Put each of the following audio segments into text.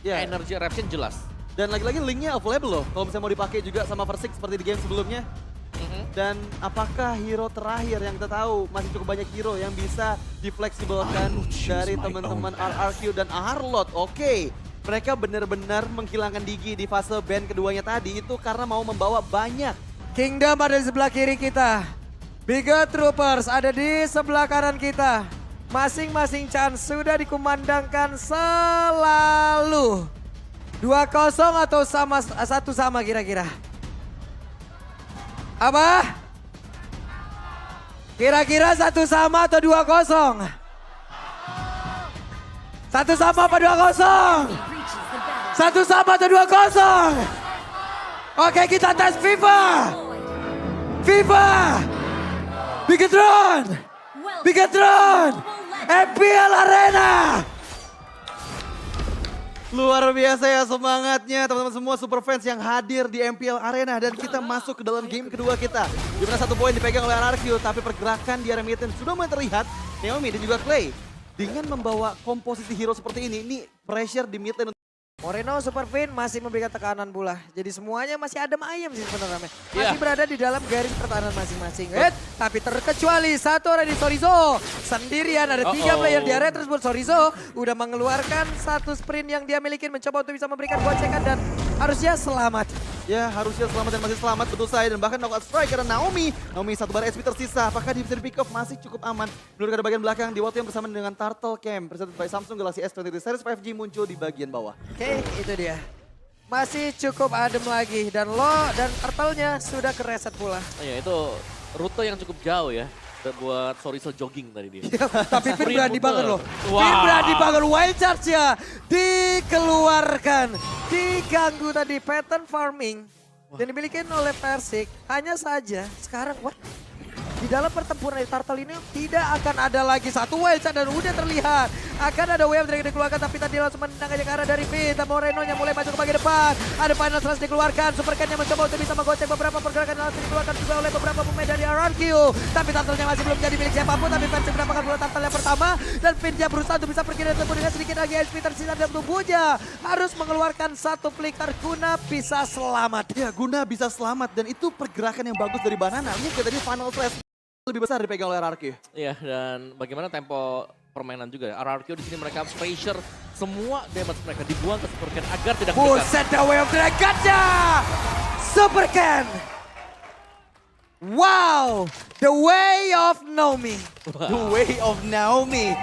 Energy Eruption jelas. Dan lagi-lagi linknya available loh, kalau misalnya mau dipakai juga sama Versik seperti di game sebelumnya. Dan apakah hero terakhir yang kita tahu masih cukup banyak hero yang bisa difleksibelkan dari teman-teman RRQ dan Arlot. Oke, mereka benar-benar menghilangkan Digi di fase ban keduanya tadi itu karena mau membawa banyak. Kingdom ada di sebelah kiri kita. Bigger Troopers ada di sebelah kanan kita. Masing-masing chance sudah dikumandangkan selalu. 2-0 atau sama 1 sama kira-kira? Apa? Kira-kira 1 sama atau 2-0? 1 sama apa 2-0? 1 sama atau 2-0? Oke, kita tes FIFA. FIFA. Bigetron. Bigetron. MPL Arena. Luar biasa ya semangatnya teman-teman semua super fans yang hadir di MPL Arena. Dan kita masuk ke dalam game kedua kita. Dimana 1 poin dipegang oleh RRQ, tapi pergerakan di area mid lane sudah mulai terlihat. Naomi dan juga Clay dengan membawa komposisi hero seperti ini pressure di mid lane. Moreno Superfin masih memberikan tekanan pula. Jadi semuanya masih adem ayam sih sebenarnya. Masih berada di dalam garis pertahanan masing-masing. Tapi terkecuali satu orang di Sorizo. Sendirian ada 3 player di area tersebut. Sorizo udah mengeluarkan 1 sprint yang dia miliki mencoba untuk bisa memberikan gocekan dan harusnya selamat. Ya harusnya selamat dan masih selamat betul saya. Dan bahkan knockout strike karena Naomi 1 bar HP tersisa. Apakah dia bisa di pick off? Masih cukup aman. Menurut bagian belakang di waktu yang bersamaan dengan Turtle Camp. Presented by Samsung Galaxy S23 Series 5G muncul di bagian bawah. Oke, itu dia. Masih cukup adem lagi dan lo dan turtle-nya sudah kereset pula. Ya itu rute yang cukup jauh ya. Buat Soriso jogging tadi dia. Tapi Finn berani banget loh. Wow. Finn berani banget, wild charge-nya dikeluarkan. Diganggu tadi pattern farming. Dan dimiliki oleh Versik. Hanya saja sekarang di dalam pertempuran di Turtle ini tidak akan ada lagi 1 wild charge dan udah terlihat. Akan ada wave yang dikeluarkan tapi tadi langsung menendang aja ke arah dari Finn. Moreno yang mulai maju ke bagian depan. Ada final slash dikeluarkan. Supercan yang mencoba untuk bisa menggocek beberapa pergerakan yang langsung dikeluarkan juga oleh beberapa pemain dari RRQ. Tapi Turtle-nya masih belum jadi milik siapapun. Tapi Versik mendapatkan bola Turtle yang pertama. Dan Finn dia berusaha untuk bisa pergi dari tempat dengan sedikit lagi HP tersisa dalam tubuhnya. Harus mengeluarkan 1 flicker Guna bisa selamat. Ya Guna bisa selamat dan itu pergerakan yang bagus dari Banana. Ini kayak tadi final slash lebih besar dipegang oleh RRQ. Iya, dan bagaimana tempo permainan juga ya. RRQ di sini mereka pressure semua damage mereka dibuang ke Supercan agar tidak mendekat. Buset, the way of dragon-nya! Supercan! Wow! The way of Naomi. The way of Naomi.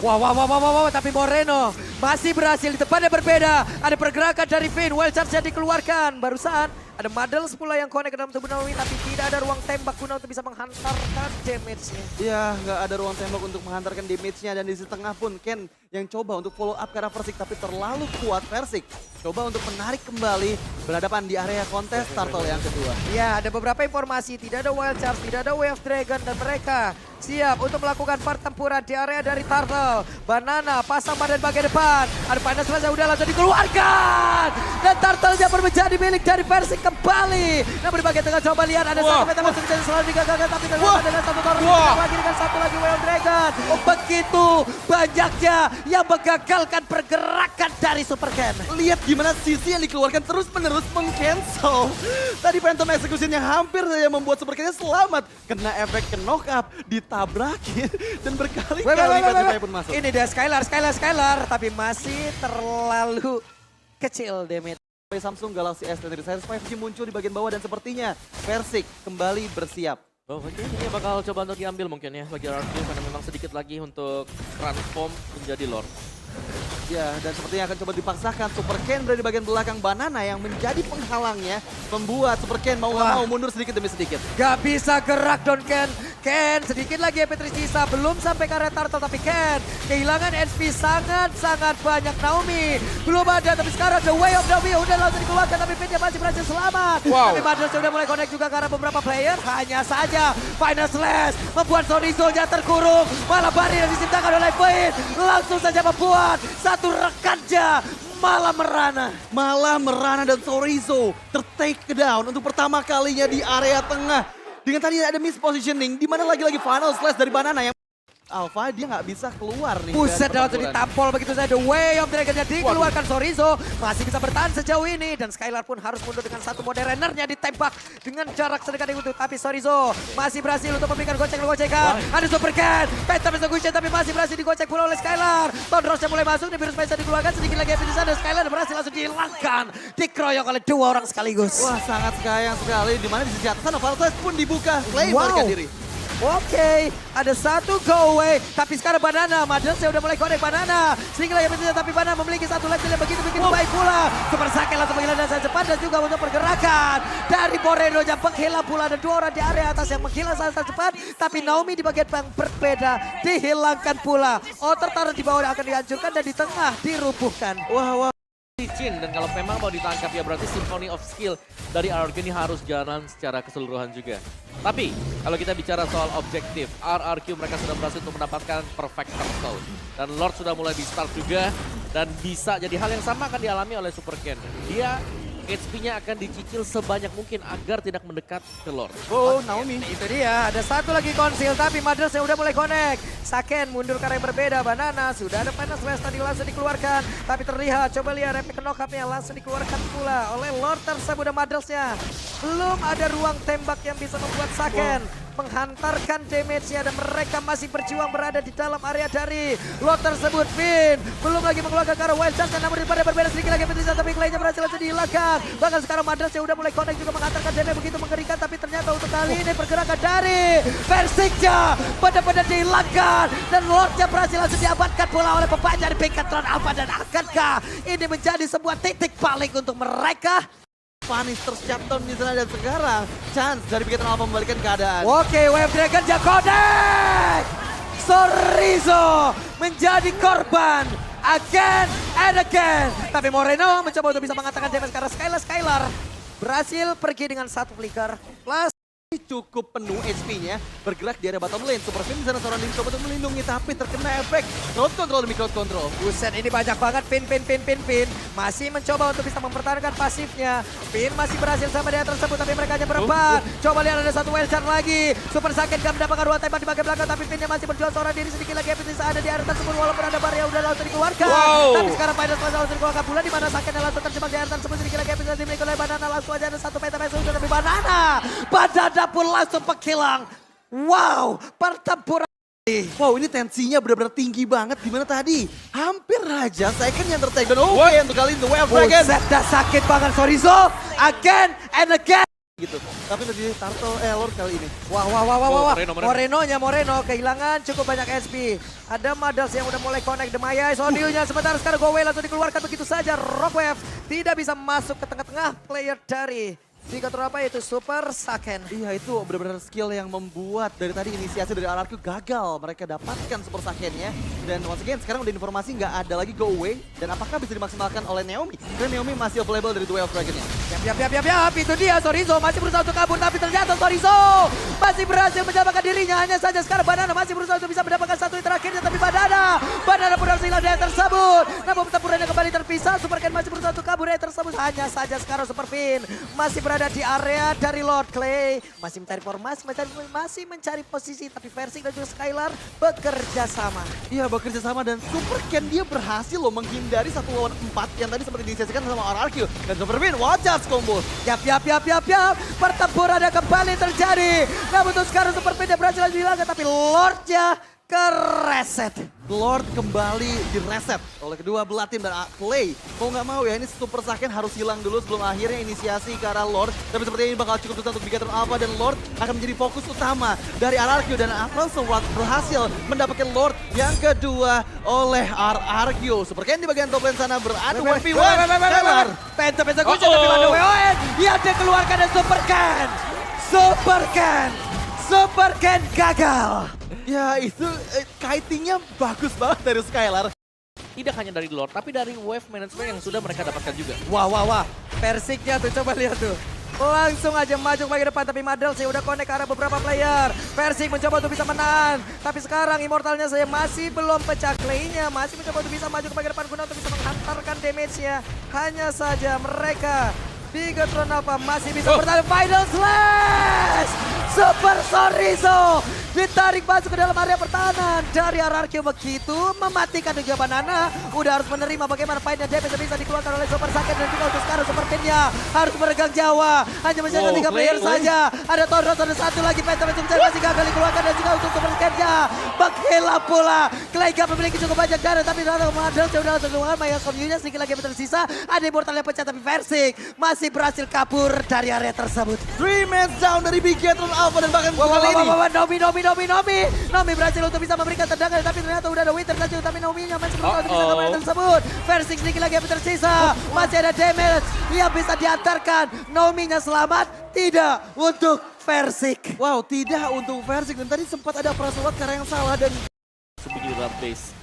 Wow, tapi Moreno masih berhasil di tempatnya berbeda. Ada pergerakan dari Finn, wild charge-nya dikeluarkan. Barusan ada Muddles pula yang connect ke dalam tubuh Naomi, tapi tidak ada ruang tembak Guna untuk bisa menghantarkan damage-nya. Iya, nggak ada ruang tembak untuk menghantarkan damage-nya. Dan di tengah pun Ken yang coba untuk follow up ke arah Versik, tapi terlalu kuat Versik. Coba untuk menarik kembali, berhadapan di area kontes Turtle yang kedua. Ya, ada beberapa informasi, tidak ada wild charge, tidak ada wave dragon, dan mereka siap untuk melakukan pertempuran di area dari Turtle. Banana pasang badan bagian depan, ada panas yang udah langsung dikeluarkan. Dan Turtle-nya menjadi milik dari Versik kembali. Namun di bagian tengah coba lihat ada 1 meter masuk dan selalu digagalkan, tapi ternyata dengan 1 tornado lagi dengan 1 lagi Wild Dragon. Begitu banyaknya yang menggagalkan pergerakan dari Supercan. Lihat gimana sisi yang dikeluarkan terus-menerus meng-cancel. Tadi Phantom Execution yang hampir saja membuat Supercan selamat. Kena efek ke knock up, ditabrakin, dan berkali-kali Patrick pun masuk. Ini dia Skylar, tapi masih terlalu kecil damage. Samsung Galaxy S23 Series 5G muncul di bagian bawah dan sepertinya Versik kembali bersiap. Oh, mungkin ini bakal coba untuk diambil mungkin ya bagi RRQ karena memang sedikit lagi untuk transform menjadi Lord. Ya, dan sepertinya akan coba dipaksakan. Supercan berada di bagian belakang Banana yang menjadi penghalangnya. Membuat Supercan mau nggak mau mundur sedikit demi sedikit. Gak bisa gerak Don Ken. Ken sedikit lagi HP tersisa. Belum sampai ke area Turtle tapi Ken kehilangan HP sangat-sangat banyak. Naomi belum ada tapi sekarang the way of Naomi udah langsung dikeluarkan. Tapi Finn masih berhasil selamat. Tapi Madras sudah mulai connect juga karena beberapa player. Hanya saja Final Slash membuat Sorizo-nya terkurung. Malah bari yang diciptakan oleh Finn langsung saja membuat satu rekannya malah merana dan Sorizo ter-take down untuk pertama kalinya di area tengah. Dengan tadi ada mispositioning, di mana lagi-lagi final slash dari Banana yang Alpha dia nggak bisa keluar nih. Buset, dari langsung pertempuran. ditampol begitu saja. The Way of Dragon-nya dikeluarkan Sorizo. Masih bisa bertahan sejauh ini. Dan Skylar pun harus mundur dengan satu Modernernya ditembak dengan jarak sedekat itu. Tapi Sorizo masih berhasil untuk memberikan gocek-gocekan. Ada Super Cat. Penta Gucci tapi masih berhasil digocek pula oleh Skylar. Tondrosnya mulai masuk. Nih virus Penta dikeluarkan. Sedikit lagi di sana. Skylar berhasil langsung dihilangkan. Dikeroyok oleh dua orang sekaligus. Wah sangat sayang sekali. Dimana di sisi atasan Valtes pun dibuka. Clay Wow. melarikan diri. Oke, ada satu go away. Tapi sekarang Banana, Madels udah mulai connect Banana. Sedikit lagi pentingnya, tapi Banana memiliki satu legend yang begitu baik pula. Super Sake langsung menghilang dengan sangat cepat dan juga untuk pergerakan. Dari Moreno yang menghilang pula. Ada dua orang di area atas yang menghilang sangat cepat. Tapi Naomi di bagian yang berbeda dihilangkan pula. Otter taruh di bawah akan dihancurkan dan di tengah dirubuhkan. Wah. Licin, dan kalau memang mau ditangkap ya berarti Symphony of Skill dari RRQ ini harus jalan secara keseluruhan juga. Tapi kalau kita bicara soal objektif, RRQ mereka sudah berhasil untuk mendapatkan perfect turtle. Dan Lord sudah mulai di start juga dan bisa jadi hal yang sama akan dialami oleh Super Ken. Dia HP-nya akan dicicil sebanyak mungkin agar tidak mendekat ke Lord. Oh, Naomi. Itu dia, ada satu lagi konsil tapi Madras yang udah mulai connect. Saken mundur ke arah yang berbeda, Banana sudah ada panas West tadi langsung dikeluarkan. Tapi terlihat, coba lihat epic knock-up-nya langsung dikeluarkan pula oleh Lord tersebut dan Madras-nya. Belum ada ruang tembak yang bisa membuat Saken menghantarkan damage-nya dan mereka masih berjuang berada di dalam area dari Lord tersebut. Finn belum lagi mengeluarkan ke arah Wild Chance namun daripada berbeda sedikit lagi Petrisa tapi Clay-nya berhasil langsung dihilangkan. Bahkan sekarang Madras yang udah mulai connect juga menghantarkan damage begitu mengerikan tapi ternyata untuk kali ini pergerakan dari Versiknya benar-benar dihilangkan dan Lord-nya berhasil langsung diamankan pula oleh pemain dari Beacon Alpha dan akankah ini menjadi sebuah titik balik untuk mereka? Punisher shutdown di sana dan sekarang chance dari Beacon Alpha membalikan keadaan. Oke, Wave Dragon connect. Sorizo menjadi korban again and again. Tapi Moreno mencoba untuk bisa mengatakan damage karena Skylar berhasil pergi dengan satu flicker. Plus Cukup penuh HP-nya bergerak di area bottom lane. Super Finn di sana seorang coba untuk melindungi tapi terkena efek crowd control demi crowd control. buset ini banyak banget Finn. Masih mencoba untuk bisa mempertahankan pasifnya. Finn masih berhasil sama dia tersebut tapi mereka hanya berempat. Coba lihat ada satu Wildcard lagi. Super Saken gak mendapatkan ruang tembak di bagian belakang tapi Finn yang masih berjuang seorang diri sedikit lagi. Finn ada di area tersebut walaupun ada bar yang udah langsung dikeluarkan. Tapi sekarang Paidas langsung dikeluarkan pula di mana Saken yang langsung terjebak di area tersebut sedikit lagi. Finn dimiliki oleh Banana langsung aja ada satu peta tapi Banana pun langsung penghilang. Wow, pertempuran. Wow, ini tensinya benar-benar tinggi banget. Dimana tadi hampir aja Saken yang tertag. Dan oke untuk kali ini The Wave Dragon. Buset dah sakit banget Sorizo. Again and again. Gitu. Tapi lebih Turtle Lord kali ini. Wah. Moreno kehilangan cukup banyak SP. Ada Madals yang udah mulai connect Demaya. Sodilnya sebentar sekarang Go Away langsung dikeluarkan begitu saja. Rockwave tidak bisa masuk ke tengah-tengah player dari Beacon apa itu Super Saken. Iya itu benar-benar skill yang membuat dari tadi inisiasi dari RRQ gagal mereka dapatkan Super Sakennya. Dan once again sekarang udah informasi nggak ada lagi Go Away. Dan apakah bisa dimaksimalkan oleh Naomi? Dan Naomi masih available dari Duel of Dragon-nya. Yap, itu dia Sorizo masih berusaha untuk kabur tapi ternyata Sorizo masih berhasil menyelamatkan dirinya. Hanya saja sekarang Banana masih berusaha untuk bisa mendapatkan satu yang terakhirnya tapi Banana pun harus hilang dari tersebut. Namun pertempurannya kembali terpisah. Super Ken masih berusaha untuk kabur dari tersebut. Hanya saja sekarang Super Finn masih berada di area dari Lord. Clay masih mencari formasi, masih mencari posisi tapi Versing dan juga Skylar bekerja sama. Iya bekerja sama dan Super Ken dia berhasil loh menghindari 1 lawan 4 yang tadi sempat diinisiasikan sama RRQ. Dan Super Finn watch out combo. Yap. Pertempurannya kembali terjadi. Namun untuk sekarang Super Finn berhasil dihilangkan tapi Lordnya kereset. Lord kembali direset oleh kedua belah tim dan Clay. Mau nggak mau ya ini Super Saken harus hilang dulu sebelum akhirnya inisiasi ke arah Lord. Tapi sepertinya ini bakal cukup susah untuk Beacon Alpha dan Lord akan menjadi fokus utama dari RRQ. Dan langsung berhasil mendapatkan Lord yang kedua oleh RRQ. Super Ken di bagian top lane sana beradu 1v1. Penta Gucci tapi ada WON. Ya dia keluarkan dan Super Ken gagal. Ya itu kitingnya bagus banget dari Skylar. Tidak hanya dari Lord, tapi dari wave management yang sudah mereka dapatkan juga. Wah. Persiknya tuh coba lihat tuh. Langsung aja maju ke bagian depan tapi Madel sih udah connect ke arah beberapa player. Persik mencoba untuk bisa menahan. Tapi sekarang Immortalnya saya masih belum pecah. Clay-nya masih mencoba untuk bisa maju ke bagian depan guna untuk bisa menghantarkan damage-nya. Hanya saja mereka Bigatron apa masih bisa bertahan. Final Slash! Super Sorizo ditarik masuk ke dalam area pertahanan dari RRQ, begitu mematikan juga Banana. Udah harus menerima bagaimana fightnya DPS bisa dikeluarkan oleh Super Saiyan, dan juga untuk sekarang Super Pinnya harus meregang Jawa. Hanya menjaga 3 player saja. Ada Tondros, ada satu lagi Phantom masih gagal dikeluarkan, dan juga untuk Super Saiyan-nya menghilang pula. Kleiga memiliki cukup banyak darah, tapi Madel sudah langsung keluar. Mayas Komyunya sedikit lagi yang tersisa. Ada Immortal yang pecah, tapi Versik masih berhasil kabur dari area tersebut. 3 men down dari Bigatron Alpha, dan bahkan kali ini Nomi berhasil untuk bisa memberikan tendangan, tapi ternyata udah ada Winter saja, tapi Nominya masih berusaha untuk bisa kembali tersebut. Versik sedikit lagi yang tersisa. Masih ada damage yang bisa diantarkan. Nominya selamat, tidak untuk Versik. wow, tidak untuk Versik, dan tadi sempat ada prasulot karena yang salah, dan Sebegini rat base.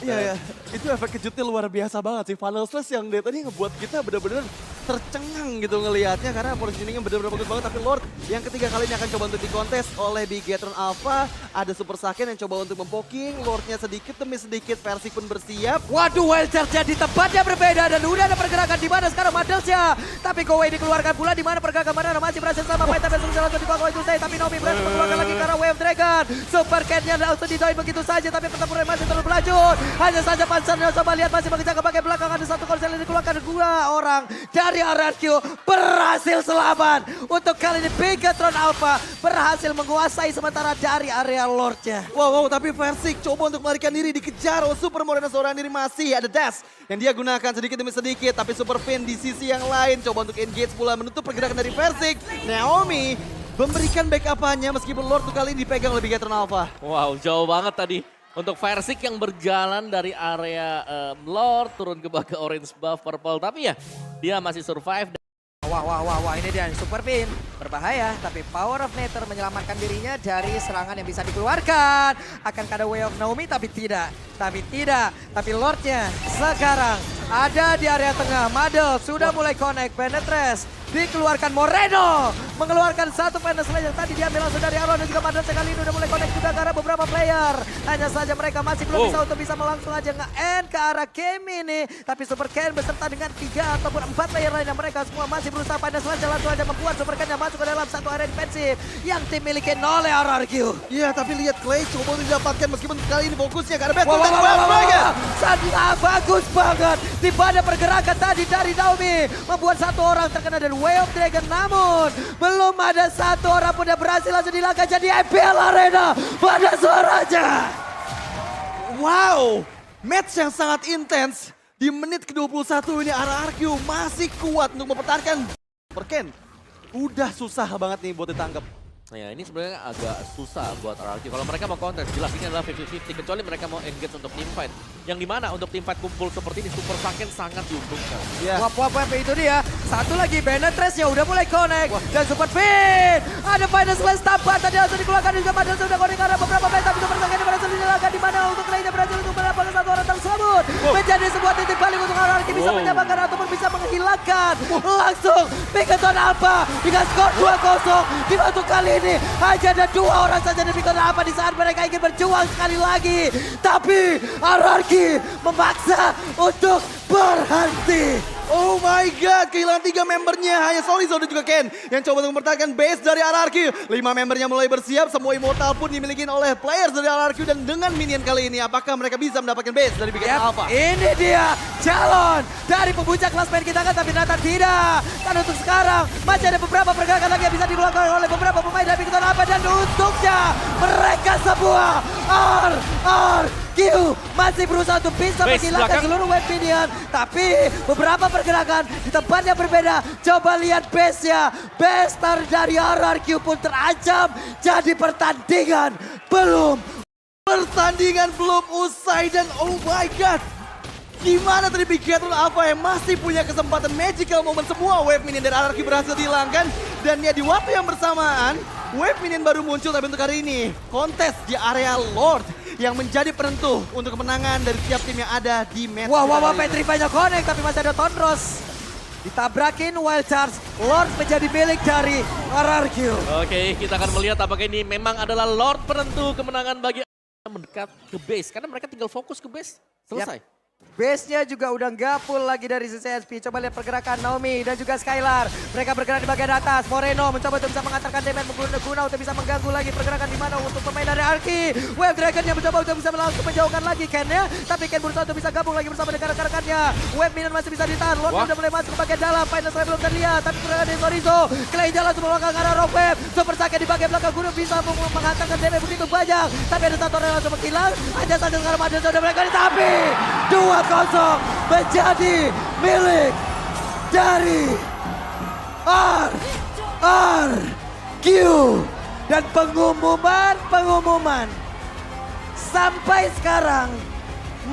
iya, itu efek kejutnya luar biasa banget sih. Final Slash yang dari tadi ngebuat kita benar-benar tercengang gitu ngelihatnya, karena positioningnya benar-benar bagus banget. Tapi Lord yang ketiga kali ini akan coba untuk dikontes oleh Bigatron Alpha. Ada Super Saiyan yang coba untuk mempoking, Lordnya sedikit demi sedikit, Versik pun bersiap. Waduh, Wild Charge di tempatnya berbeda, dan udah ada pergerakan di mana sekarang Madelsya. Tapi Kowei dikeluarkan pula, di mana pergerakan mana masih berhasil sama Phantom yang sudah langsung dibawa itu saya, tapi Nomi berhasil mengeluarkan lagi karena Wave Dragon. Super Cat-nya langsung didoin begitu saja, tapi pertempuran masih terus berlanjut. Hanya saja Pansernya coba lihat masih mengejar ke bagian belakang, ada satu konsel yang dikeluarkan, 2 orang dari RRQ berhasil selamat. Untuk kali ini Bigatron Alpha berhasil menguasai sementara dari area Lordnya. Wow, tapi Versik coba untuk melarikan diri, dikejar oleh Super Moreno seorang diri. Masih ada dash yang dia gunakan sedikit demi sedikit, tapi Super Pin di sisi yang lain coba untuk engage pula, menutup pergerakan dari Versik. Naomi memberikan backup-nya meskipun Lord kali ini dipegang oleh Bigatron Alpha. Wow, jauh banget tadi. Untuk Versik yang berjalan dari area Lord turun ke bawah ke orange buff purple. Tapi ya dia masih survive. Wah, ini dia Super Pin. Berbahaya, tapi Power of Nether menyelamatkan dirinya dari serangan yang bisa dikeluarkan. Akan ada Way of Naomi, tapi tidak. Tapi Lordnya sekarang ada di area tengah. Madel sudah mulai connect, Penetrate. Dikeluarkan Moreno, mengeluarkan satu Final Slash yang tadi diambil langsung dari Arlon, dan juga Madel sekali ini udah mulai connect juga ke arah beberapa player. Hanya saja mereka masih belum bisa untuk bisa langsung aja nge-end ke arah game ini. Tapi Super Ken beserta dengan 3 ataupun 4 player lain yang mereka semua masih berusaha Final Slash dan langsung aja membuat Super Ken yang masuk ke dalam satu area defensif yang dimiliki oleh RRQ. Iya, tapi lihat Clay coba untuk didapatkan meskipun kali ini fokusnya karena Battle Sangat bagus banget. Di mana pergerakan tadi dari Naomi membuat satu orang terkena dari Way of Dragon, namun belum ada satu orang pun yang berhasil langsung dilangkah jadi IPL Arena pada suaranya. Wow, match yang sangat intens. Di menit ke-21 ini RRQ masih kuat untuk mempertahankan Super Ken. Udah susah banget nih buat ditangkap. Nah ya, ini sebenarnya agak susah buat RRQ. Kalau mereka mau kontes, jelas ini adalah 50-50. Kecuali mereka mau engage untuk teamfight. Yang dimana untuk teamfight kumpul seperti ini, Super Saiyan sangat diuntungkan. Yeah. Wap, itu dia. Satu lagi, Penetrate ya udah mulai connect. Dan Super Pin. Ada Final Slash tampak. Tadi langsung dikeluarkan juga. Madel sudah connect karena beberapa play. Tapi Super Saiyan berhasil dinyalakan. Di mana untuk lainnya berhasil untuk mendapatkan satu orang tersebut. Menjadi sebuah titik balik untuk RRQ bisa menyamakan ataupun bisa menghilangkan. Langsung Bigatron Alpha dengan skor 2-0. Di waktu kali ini hanya ada 2 orang saja di Bigatron Alpha di saat mereka ingin berjuang sekali lagi. Tapi RRQ memaksa untuk berhenti. Oh my god, kehilangan 3 membernya. Hanya Sorizo dan juga Ken yang coba untuk mempertahankan base dari RRQ. 5 membernya mulai bersiap, semua immortal pun dimiliki oleh players dari RRQ. Dan dengan minion kali ini, apakah mereka bisa mendapatkan base dari Bigatron Alpha? Ini dia calon dari pembuncak klasmen kita kan, tapi ternyata tidak. Dan untuk sekarang masih ada beberapa pergerakan lagi yang bisa dilakukan oleh beberapa pemain dari Bigatron Alpha. Dan untuknya mereka semua RRQ masih berusaha untuk bisa menghilangkan seluruh wave minion. Tapi beberapa pergerakan di tempat yang berbeda. Coba lihat base-nya. Base dari RRQ pun terancam. Jadi pertandingan belum usai dan oh my god. Gimana tadi Bigatron Alpha yang masih punya kesempatan magical moment, semua wave minion dari RRQ berhasil dihilangkan. Dan ya di waktu yang bersamaan, wave minion baru muncul, tapi untuk hari ini kontes di area Lord yang menjadi penentu untuk kemenangan dari setiap tim yang ada di match. Petrify-nya connect, tapi masih ada Tondros. Ditabrakin Wild Charge, Lord menjadi milik dari RRQ. Oke, kita akan melihat apakah ini memang adalah Lord penentu kemenangan bagi mendekat ke base. Karena mereka tinggal fokus ke base, selesai. Base-nya juga udah nggak full lagi dari sisi SP. Coba lihat pergerakan Naomi dan juga Skylar. Mereka bergerak di bagian atas. Moreno mencoba untuk bisa mengantarkan damage menggunakan untuk bisa mengganggu lagi pergerakan di mana untuk pemain dari Arki. Wave Dragon yang mencoba untuk bisa langsung menjauhkan lagi Ken-nya. Tapi Ken berusaha untuk bisa gabung lagi bersama dengan rekan-rekannya. Wave Minion masih bisa ditahan. Lord udah mulai masuk ke bagian dalam. Final Strike belum terlihat. Tapi pergerakan dari Sorizo. Clay jalan semua belakang ke arah Rock Wave. Super Sake di bagian belakang guru bisa menghantarkan damage begitu banyak. Tapi ada satu orang yang langsung menghilang. Ada satu sekarang ada sudah mereka tapi 2-0 menjadi milik dari RRQ. Dan pengumuman sampai sekarang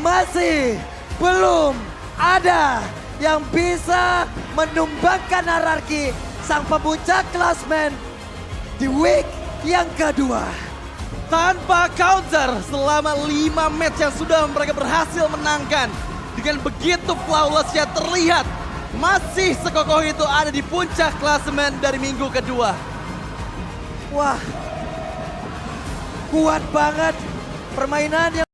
masih belum ada yang bisa menumbangkan RRQ sang pemuncak klasmen di week yang kedua. Tanpa counter selama 5 match yang sudah mereka berhasil menangkan. Dengan begitu flawlessnya terlihat masih sekokoh itu ada di puncak klasemen dari minggu kedua. Wah, kuat banget permainan yang